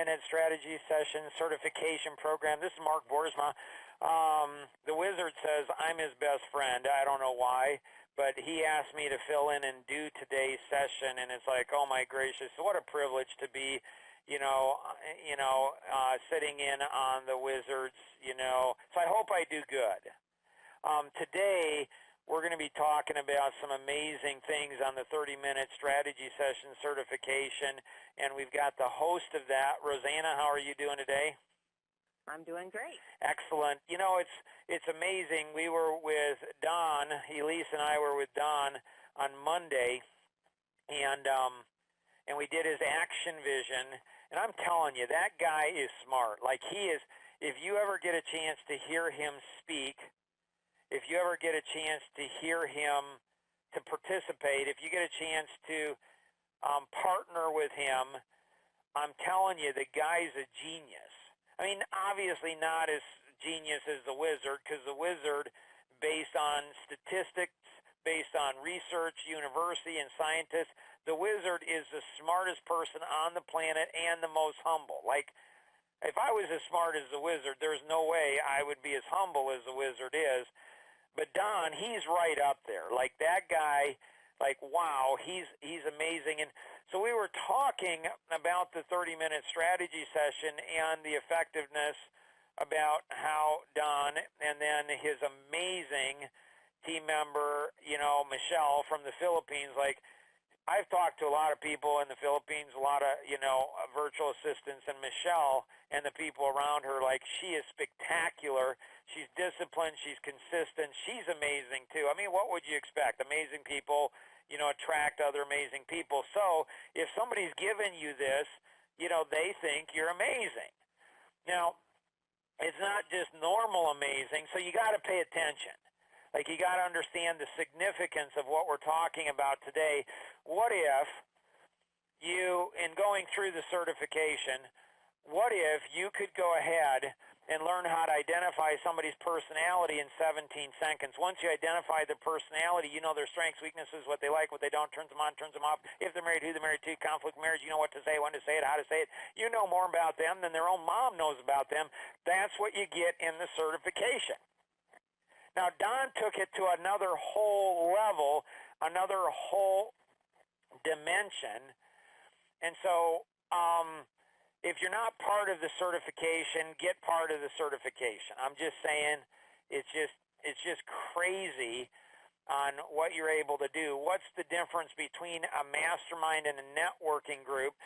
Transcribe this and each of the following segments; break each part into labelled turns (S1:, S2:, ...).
S1: 30-minute strategy session certification program. This is Mark Boersma. The Wizard says I'm his best friend. I don't know why, but he asked me to fill in and do today's session, and it's like, oh my gracious, what a privilege to be, sitting in on the Wizards, So I hope I do good. Today, we're going to be talking about some amazing things on the 30-minute strategy session certification, and we've got the host of that. Rosanna, how are you doing today?
S2: I'm doing great.
S1: Excellent. It's amazing. We were with Don, Elise and I were with Don on Monday, and we did his action vision, and I'm telling you, that guy is smart. Like, he is, if you ever get a chance to hear him speak, if you ever get a chance to hear him, to participate, if you get a chance to partner with him, I'm telling you, the guy's a genius. I mean, obviously not as genius as the Wizard, because the Wizard, based on statistics, based on research, university, and scientists, the Wizard is the smartest person on the planet and the most humble. Like, if I was as smart as the Wizard, there's no way I would be as humble as the Wizard is. But Don, he's right up there. Like, that guy, like, wow, he's amazing. And so we were talking about the 30-minute strategy session and the effectiveness about how Don and then his amazing team member, Michelle from the Philippines, like, I've talked to a lot of people in the Philippines, a lot of, virtual assistants, and Michelle and the people around her, like, she is spectacular. She's disciplined. She's consistent. She's amazing, too. I mean, what would you expect? Amazing people, attract other amazing people. So if somebody's given you this, they think you're amazing. Now, it's not just normal amazing, so you got to pay attention. Like, you got to understand the significance of what we're talking about today. What if you, in going through the certification, what if you could go ahead and learn how to identify somebody's personality in 17 seconds? Once you identify their personality, you know their strengths, weaknesses, what they like, what they don't, turns them on, turns them off. If they're married, who they're married to, conflict marriage, you know what to say, when to say it, how to say it. You know more about them than their own mom knows about them. That's what you get in the certification. Now, Don took it to another whole level, another whole dimension. And so if you're not part of the certification, get part of the certification. I'm just saying it's just crazy on what you're able to do. What's the difference between a mastermind and a networking group?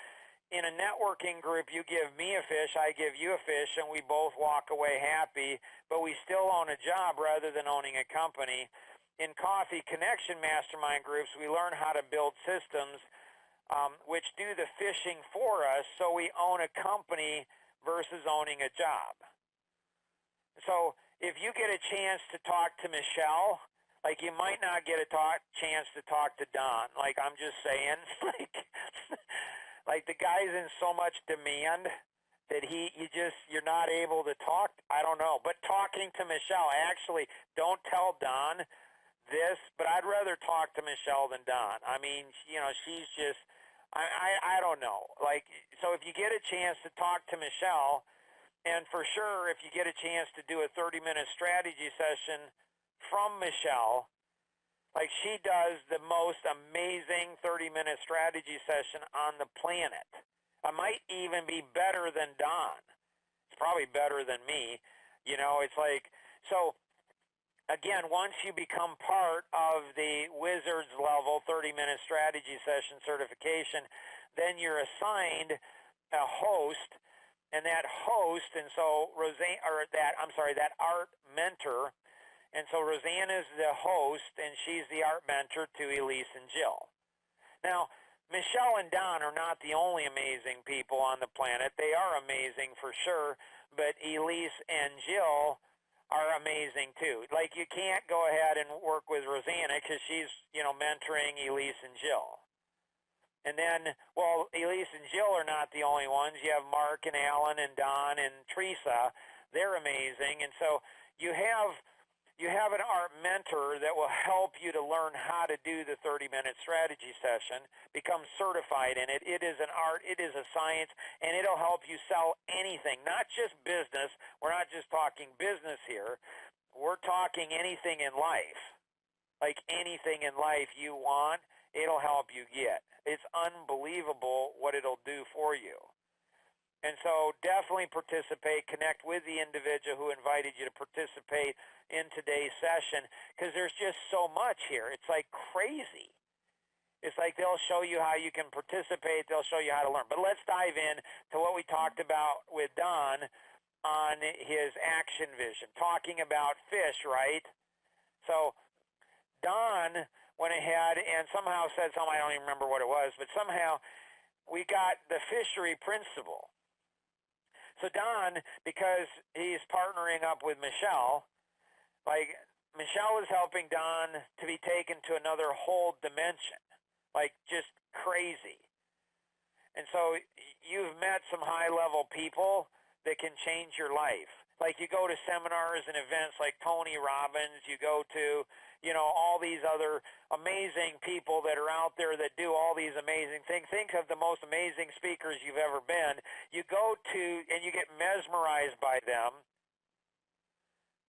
S1: In a networking group, you give me a fish, I give you a fish, and we both walk away happy, but we still own a job rather than owning a company. In Coffee Connection mastermind groups, we learn how to build systems which do the fishing for us, so we own a company versus owning a job. So if you get a chance to talk to Michelle, like, you might not get a chance to talk to Don. Like, I'm just saying, like the guy's in so much demand that you're not able to talk. I don't know. But talking to Michelle, actually, don't tell Don this, but I'd rather talk to Michelle than Don. I mean, she's just, I don't know. Like, so if you get a chance to talk to Michelle, and for sure, if you get a chance to do a 30-minute strategy session from Michelle, like, she does the most amazing 30-minute strategy session on the planet. I might even be better than Don. It's probably better than me. It's like, so again, once you become part of the Wizards level 30-minute strategy session certification, then you're assigned a host, and that host, and so that art mentor. And so Rosanna's the host, and she's the art mentor to Elise and Jill. Now, Michelle and Don are not the only amazing people on the planet. They are amazing for sure, but Elise and Jill are amazing too. Like, you can't go ahead and work with Rosanna because she's, mentoring Elise and Jill. And then, well, Elise and Jill are not the only ones. You have Mark and Alan and Don and Teresa. They're amazing. And so you have you have an art mentor that will help you to learn how to do the 30-minute strategy session, become certified in it. It is an art, it is a science, and it'll help you sell anything, not just business. We're not just talking business here. We're talking anything in life. Like anything in life you want, it'll help you get. It's unbelievable what it'll do for you. And so definitely participate, connect with the individual who invited you to participate in today's session, because there's just so much here. It's like crazy. It's like they'll show you how you can participate. They'll show you how to learn. But let's dive in to what we talked about with Don on his action vision, talking about fish, right? So Don went ahead and somehow said something, I don't even remember what it was, but somehow we got the fishery principle. So Don, because he's partnering up with Michelle, like Michelle is helping Don to be taken to another whole dimension, like just crazy. And so you've met some high-level people that can change your life. Like you go to seminars and events like Tony Robbins, you go to, all these other amazing people that are out there that do all these amazing things. Think of the most amazing speakers you've ever been. You go to, and you get mesmerized by them.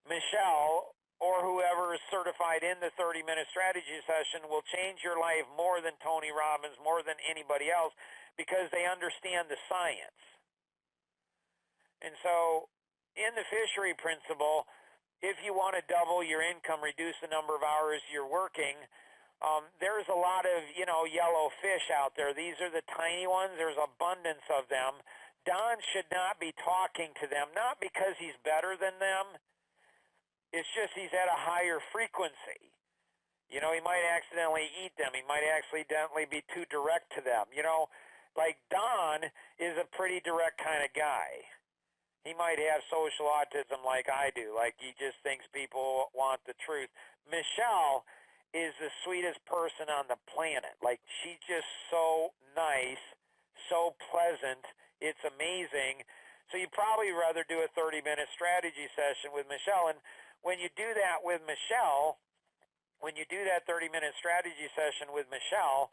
S1: Michelle, or whoever is certified in the 30-minute strategy session, will change your life more than Tony Robbins, more than anybody else, because they understand the science. And so in the fishery principle, if you want to double your income, reduce the number of hours you're working, there's a lot of, yellow fish out there. These are the tiny ones. There's abundance of them. Don should not be talking to them, not because he's better than them. It's just he's at a higher frequency. He might accidentally eat them. He might accidentally be too direct to them. Like Don is a pretty direct kind of guy. He might have social autism like I do, like he just thinks people want the truth. Michelle is the sweetest person on the planet. Like she's just so nice, so pleasant. It's amazing. So you'd probably rather do a 30-minute strategy session with Michelle. And when you do that with Michelle, when you do that 30-minute strategy session with Michelle,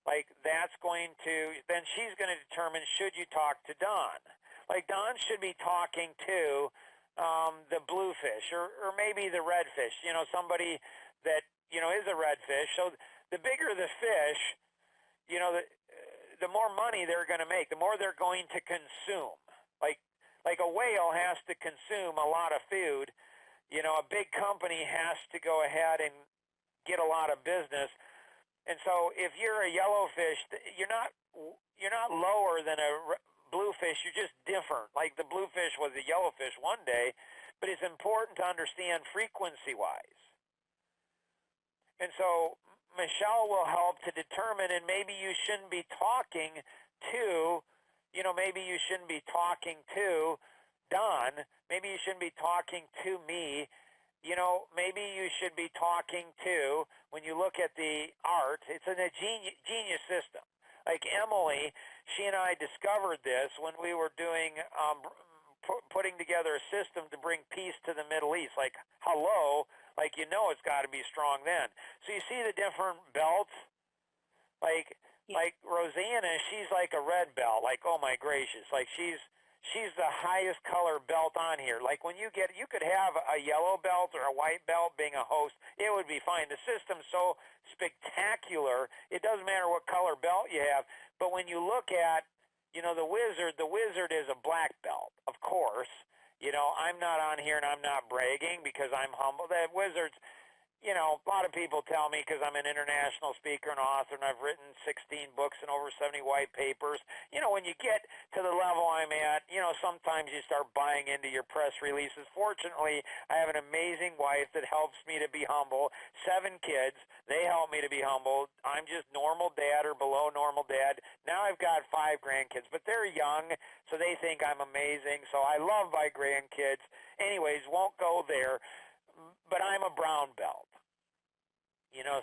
S1: like that's going to, then she's going to determine, should you talk to Don? Like Don should be talking to the bluefish or maybe the redfish, somebody that, is a redfish. So the bigger the fish, the more money they're going to make, the more they're going to consume. Like a whale has to consume a lot of food. A big company has to go ahead and get a lot of business. And so if you're a yellowfish, you're not lower than a bluefish, you're just different. Like the bluefish was a yellowfish one day, but it's important to understand frequency-wise. And so Michelle will help to determine, and maybe you shouldn't be talking to, maybe you shouldn't be talking to Don. Maybe you shouldn't be talking to me. Maybe you should be talking to, when you look at the art, it's a genius system. Like Emily, she and I discovered this when we were doing, putting together a system to bring peace to the Middle East. Like, hello, like it's got to be strong then. So you see the different belts? Like Rosanna, she's like a red belt. Like, oh my gracious, like she's the highest color belt on here. Like when you could have a yellow belt or a white belt being a host, it would be fine. The system's so spectacular, it doesn't matter what color belt you have. But when you look at, the wizard is a black belt, of course. I'm not on here and I'm not bragging because I'm humble. That wizard's, a lot of people tell me, because I'm an international speaker and author and I've written 16 books and over 70 white papers, when you get to the level I'm at, sometimes you start buying into your press releases. Fortunately, I have an amazing wife that helps me to be humble. 7 kids, they help me to be humble. I'm just normal dad or below normal dad. Now I've got 5 grandkids, but they're young, so they think I'm amazing. So I love my grandkids. Anyways, won't go there, but I'm a brown belt.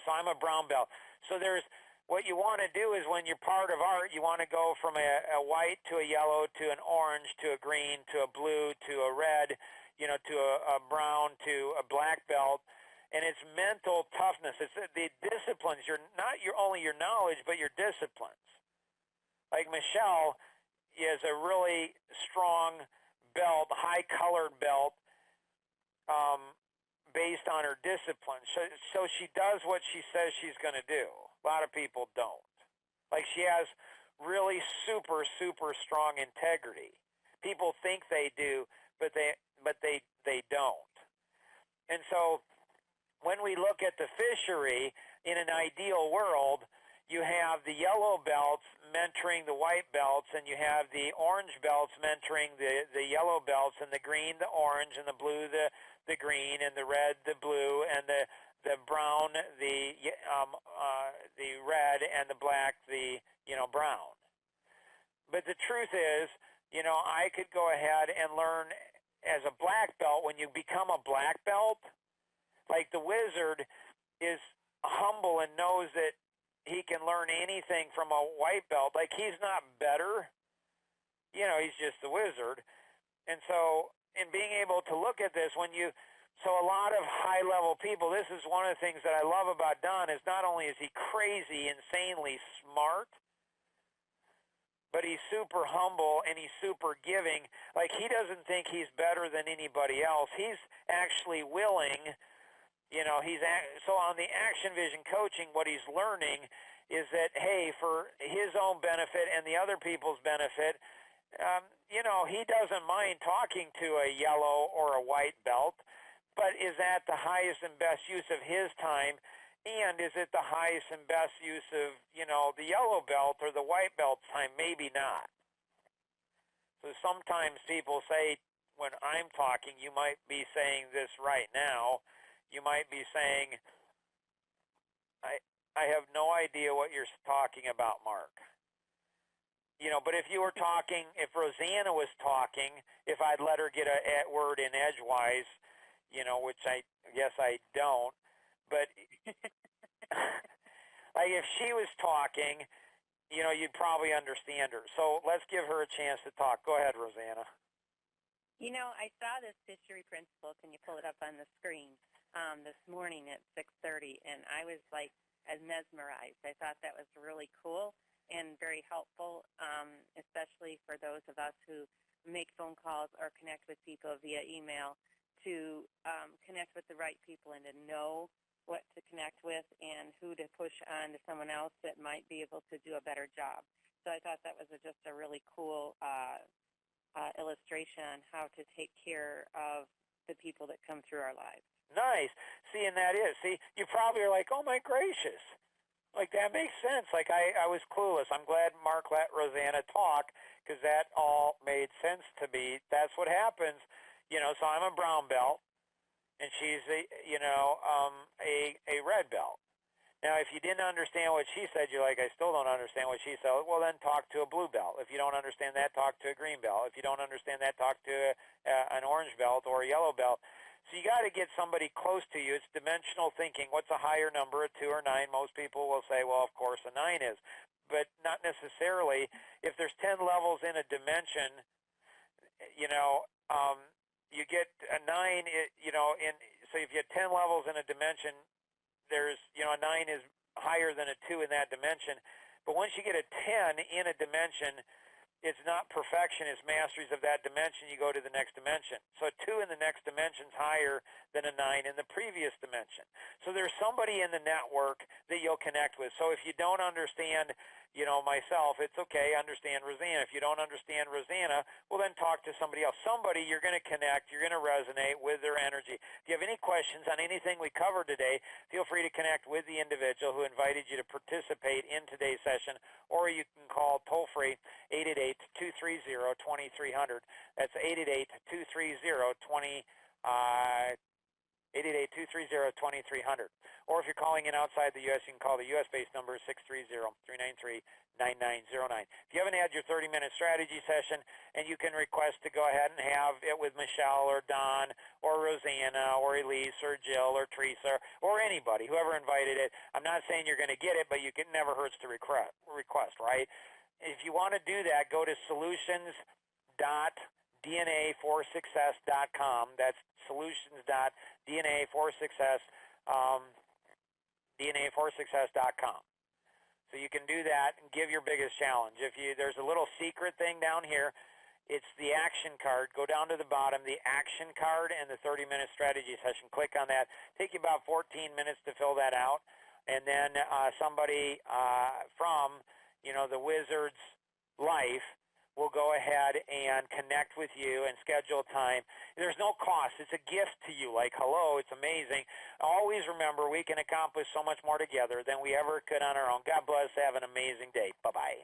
S1: So I'm a brown belt. So there's, what you want to do is when you're part of art, you want to go from a white to a yellow to an orange to a green to a blue to a red. to a brown to a black belt, and it's mental toughness. It's the disciplines. You're not only your knowledge, but your disciplines. Like Michelle is a really strong belt, high-colored belt, based on her discipline. So she does what she says she's going to do. A lot of people don't. Like she has really super, super strong integrity. People think they do, but they don't. And so when we look at the fishery, in an ideal world, you have the yellow belts mentoring the white belts, and you have the orange belts mentoring the yellow belts, and the green the orange, and the blue the green, and the red the blue, and the brown the red, and the black the brown. But the truth is, I could go ahead and learn as a black belt. When you become a black belt, like the wizard is humble and knows that he can learn anything from a white belt. Like he's not better, he's just the wizard. And so in being able to look at this, so a lot of high level people, this is one of the things that I love about Don, is not only is he crazy, insanely smart, but he's super humble and he's super giving. Like he doesn't think he's better than anybody else. He's actually willing. So on the action vision coaching, what he's learning is that, hey, for his own benefit and the other people's benefit, he doesn't mind talking to a yellow or a white belt, but is that the highest and best use of his time? And is it the highest and best use of, the yellow belt or the white belt's time? Maybe not. So sometimes people say, when I'm talking, you might be saying this right now. You might be saying, I have no idea what you're talking about, Mark. But if you were talking, if Rosanna was talking, if I'd let her get a word in edgewise, which I guess I don't, but like if she was talking, you'd probably understand her. So let's give her a chance to talk. Go ahead, Rosanna.
S2: I saw this Fishery Principle. Can you pull it up on the screen? This morning at 6:30, and I was like as mesmerized. I thought that was really cool and very helpful, especially for those of us who make phone calls or connect with people via email, to connect with the right people and to know what to connect with and who to push on to someone else that might be able to do a better job. So I thought that was just a really cool illustration on how to take care of the people that come through our lives.
S1: Nice. See, and that is. See, you probably are like, oh, my gracious. Like, that makes sense. Like, I was clueless. I'm glad Mark let Rosanna talk because that all made sense to me. That's what happens. So I'm a brown belt, and she's a red belt. Now, if you didn't understand what she said, you're like, I still don't understand what she said. Well, then talk to a blue belt. If you don't understand that, talk to a green belt. If you don't understand that, talk to an orange belt or a yellow belt. So you got to get somebody close to you. It's dimensional thinking. What's a higher number, a 2 or 9? Most people will say, well, of course, a 9 is. But not necessarily. If there's 10 levels in a dimension, you get a 9, so if you have 10 levels in a dimension, there's, a 9 is higher than a 2 in that dimension. But once you get a 10 in a dimension, it's not perfection, it's masteries of that dimension. You go to the next dimension. So a 2 in the next dimension is higher than a 9 in the previous dimension. So there's somebody in the network that you'll connect with. So if you don't understand, myself, it's okay, understand Rosanna. If you don't understand Rosanna, well, then talk to somebody else. Somebody you're going to connect, you're going to resonate with their energy. If you have any questions on anything we covered today, feel free to connect with the individual who invited you to participate in today's session, or you can call toll-free 888-230-2300. That's 888-230-2300. 888-230-2300. Or if you're calling in outside the U.S., you can call the U.S.-based number 630-393-9909. If you haven't had your 30-minute strategy session and you can request to go ahead and have it with Michelle or Don or Rosanna or Elise or Jill or Teresa or anybody, whoever invited it, I'm not saying you're going to get it, but you can never hurts to request, right? If you want to do that, go to solutions.dot solutions.dna4success.com. That's solutions.dna4success, dna4success.com. So you can do that and give your biggest challenge. There's a little secret thing down here. It's the action card. Go down to the bottom, the action card and the 30-minute strategy session. Click on that. Take you about 14 minutes to fill that out. And then somebody from, the Wizard's Life will go ahead and connect with you and schedule time. There's no cost. It's a gift to you. Like, hello, it's amazing. Always remember, we can accomplish so much more together than we ever could on our own. God bless. Have an amazing day. Bye-bye.